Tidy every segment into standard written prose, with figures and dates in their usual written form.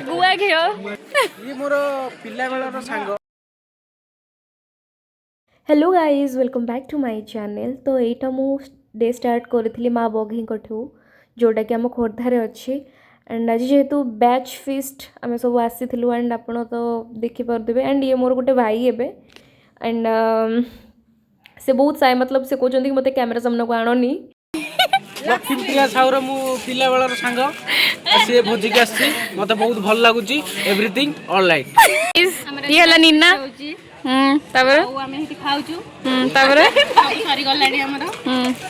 गुआ घिओ ये मोर पिला बेलर song. Hello guys welcome back to my channel. तो यहाँ मुझे डे स्टार्ट करी माँ बघी जोटा कि आम खोर्धार अच्छी एंड आज जेहेतु बैच फिस्ट आम सब आसीलु एंड आप तो देखिपे एंड ये मोर गोटे भाई हे एंड से बहुत साय मतलब से कहते कि मत कैमेरा सामने को आणनी लक्ष्मी प्रिया साउर मु पिला बेलर सांग से भोजी के आसी मते बहुत भल लागुची एवरीथिंग ऑलराइट। ये हला निन्ना तापर आमे हेटी खाउछु तापर सरी गलाडी हमर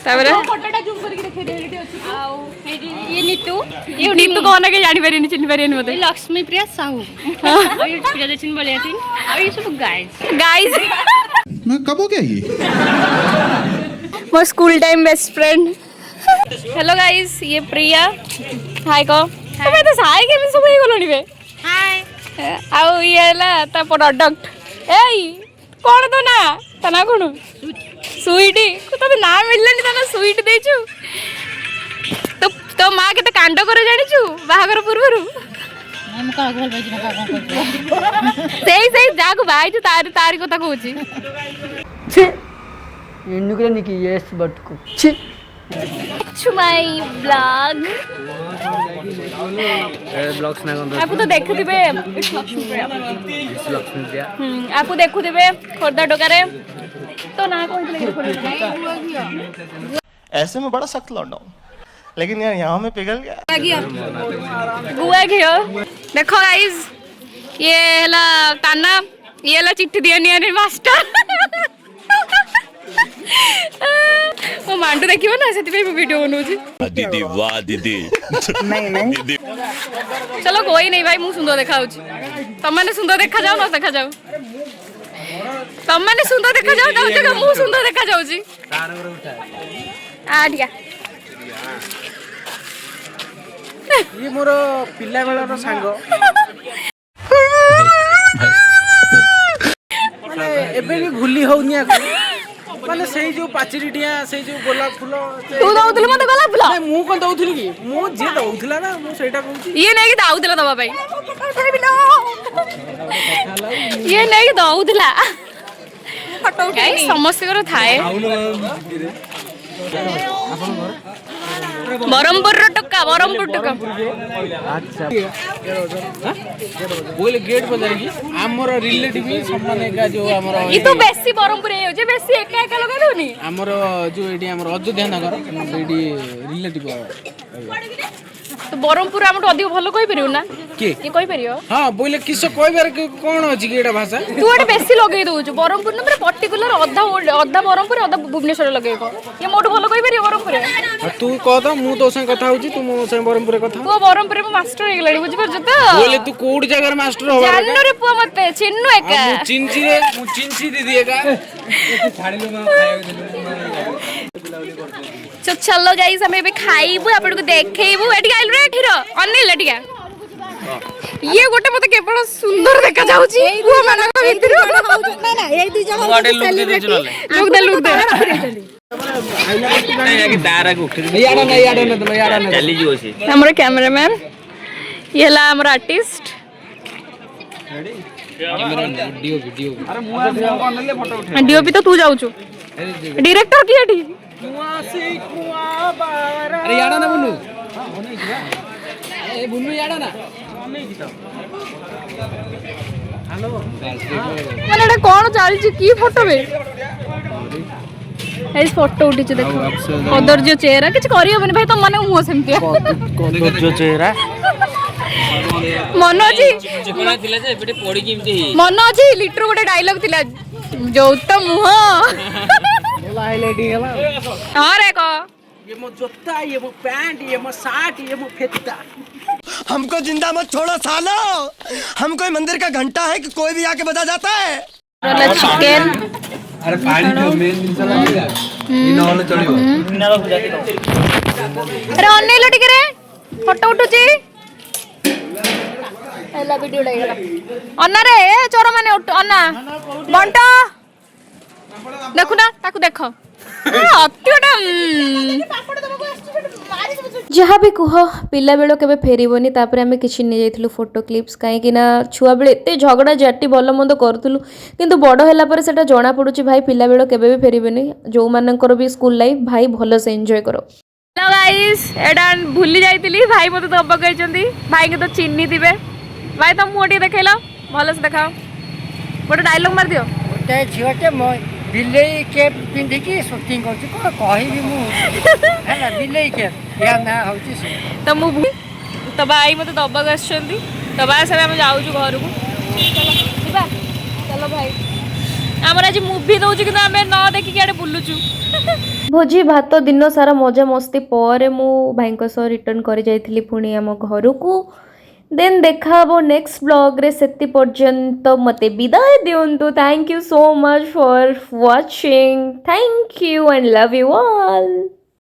तापर फोटोटा जूम करके देखे दे हेटी अछि आउ हेटी ये नीतू कोन के जानि पारिनी चिन्ह पारिनी मते लक्ष्मी प्रिया साहू और ये प्रियदर्शन बोले थी और ये सब गाइस मैं कब हो गया ये more school time best friend. Hello guys ये प्रिया हाय को तबे तो हाय के सब हे गलोनी बे हाय आउ ये हला ता प्रोडक्ट एई कोन तो ना तना कोन स्वीटी को तबे ना मिललनी तना स्वीट देछु तो तो मां के तो कांड करे जानिछु बाहागर पूर्वरु हम का गोल बाजी ना का कर सही जागु भाई जो तारी कथा कहूची छे इन्नुकरे निकी यस बट को छे माय ब्लॉग ब्लॉग्स ना गंद आपको तो देखुथिबे लक्ष्मी प्रिया आपको देखुथिबे खोर्धा टोकारे तो ना कहले ऐसे में बड़ा सख्त लौंडा हूं लेकिन यार यहाँ में पिघल गया। गुआ घिओ देखो गाइस ये हला काना ये हला चिट्ठी दिया निया मास्टर वो मांडू देखियो ना सेति पे वीडियो बनौची दीदी वाह दीदी नहीं चलो कोई नहीं भाई मु सुंदर देखाउची तुम माने सुंदर देखा जाओ न देखा जाओ तुम माने सुंदर देखा जाओ ना जगह मु सुंदर देखा जाउची आ ठीक ये मोर पिला बेलर सांग माने एबे भी भूली होउनी आको माने सेई जो पाचरी डिया सेई जो गोलाप फूल तू दउतले मते गोलाप फूल नहीं मु कोन दउथली की मु जे दउथला ना मु सेटा कहूची ये नहीं कि दाउदला दबा भाई ये नहीं कि दाउदला फोटो गाइस समस्त कर थाए बरमपुर टक्का अच्छा बोले गेट पर जाएगी हमर रिलेटिव सम्मान का जो हमर ई तो बेसी बरमपुर हे जे बेसी एका एका लगा दोनी हमर जो एडी हमर अयोध्या नगर एडी रिलेटिव तो बरमपुर हमट अधिक भलो कहि परियो ना के ये कहि परियो हां बोले किस कहबार कोन अछि की एटा भाषा तू एटा बेसी लगे दउ बरमपुर न पर्टिकुलर अधा बरमपुर अधा भुवनेश्वर लगेको ये मोटो भलो कहि परियो बरमपुर तू कह त मु तो संग कथा होची तू मो संग बरमपुर कथा तू बरमपुर में मास्टर हे गेलाडी बुझि परछ त बोले तू कोड जगह मास्टर हो जाननो रे पुआ मते चिन्नु एका मु चिंची दीदी एका छाड़ी लो मैं खाया तो चलो गाइस हमें भी खाइबु आपन को देखैबु एटी आइल रे ठिरो अनिल एटिया ये गोटे मते केवल सुंदर देखा जाउची वो मानक भीतर ना ना ए दुई जगह लुक दे लुक दे दारा को याडा ना चली जो से हमर कैमरामैन ये ला हमर आर्टिस्ट डीओपी तो तू जाउछु डायरेक्टर की एटी अरे याडा ना बुनु ए बुनु याडा ना हेलो माने एटा कोन चालछि की फोटो बे एस फोटो उठी छ देखो अदर जो चेहरा किछ करियो बने भाई तुम माने मुंह सेमतिया जो चेहरा मन अछि कोना थिला जे एबे पड़ी किमती मन अछि लिटर गोटे डायलॉग थिला जो त मुंह बोला हाइलाइटिंग हला हां रे को ये मो जूता ये मो पैंट ये मो शर्ट ये मो फेता हमको जिंदा मत छोड़ो सालो हम कोई मंदिर का घंटा है कि कोई भी आके बजा जाता है। चिकन अरे पानी जो मेन दिन चला गया इन वाले चलियो अरे अनेलो टिके रे फोटो उठुची एला वीडियो लागला अन्ना रे चोर माने उठ अन्ना बंटा ଦେଖୁନା ତାକୁ ଦେଖ ଅତି ଗୋଟେ ଯାହା ବି କୁହ ପିଲାବେଳ କେବେ ଫେରିବନି। ତାପରେ ଆମେ କିଛି ନେଇଯାଇଥିଲୁ ଫଟୋ କ୍ଲିପ୍ସ କାହିଁକି ନା ଛୁଆବେଳେ ଏତେ ଝଗଡ଼ା ଝାଟି ଭଲ ମନ୍ଦ କରୁଥିଲୁ କିନ୍ତୁ ବଡ଼ ହେଲା ପରେ ସେଟା ଜଣାପଡ଼ୁଛି ଭାଇ ପିଲାବେଳ କେବେ ବି ଫେରିବନି। ଯେଉଁମାନଙ୍କର ବି ସ୍କୁଲ ଲାଇଫ୍ ଭାଇ ଭଲସେ ଏନ୍ଜୟ କର। ହ୍ୟାଲୋ ଗାଇସ୍ ଏଇଟା ଭୁଲି ଯାଇଥିଲି ଭାଇ ମୋତେ ଦେବାକୁ କହିଛନ୍ତି। ଭାଇକି ତ ଚିହ୍ନିଥିବେ। ଭାଇ ତମ ମୁହଁ ଟିକେ ଦେଖେଇଲ ଭଲସେ ଦେଖାଅ ଗୋଟେ ଡାଇଲଗ୍ ମାରିଦିଅ। ଗୋଟେ ଝିଅଟେ ବିଲେଇ କେପ୍ ପିନ୍ଧିକି ସୁଟିଂ କରୁଛି କ'ଣ କହିବି ମୁଁ ହେଲା ବିଲେଇ କେପ୍ ୟା ନାଁ ହେଉଛି ସେ। ତ ମୁଁ ତ ଭାଇ ମୋତେ ଦେବାକୁ ଆସିଛନ୍ତି ତ ବାସ୍ ଏବେ ଆମେ ଯାଉଛୁ ଘରକୁ। ଯିବା ଚାଲ ଭାଇ ଆମର ଆଜି ମୁଭି ଦେଉଛି କିନ୍ତୁ ଆମେ ନ ଦେଖିକି ଆଡ଼େ ବୁଲୁଛୁ। ଭୋଜି ଭାତ ଦିନ ସାରା ମଜା ମସ୍ତି ପରେ ମୁଁ ଭାଇଙ୍କ ସହ ରିଟର୍ନ କରି ଯାଇଥିଲି ପୁଣି ଆମ ଘରକୁ। ଦେନ୍ ଦେଖା ହବ ନେକ୍ସଟ ବ୍ଲଗ୍ରେ। ସେତି ପର୍ଯ୍ୟନ୍ତ ମୋତେ ବିଦାୟ ଦିଅନ୍ତୁ। Thank you so much for watching. Thank you and love you all.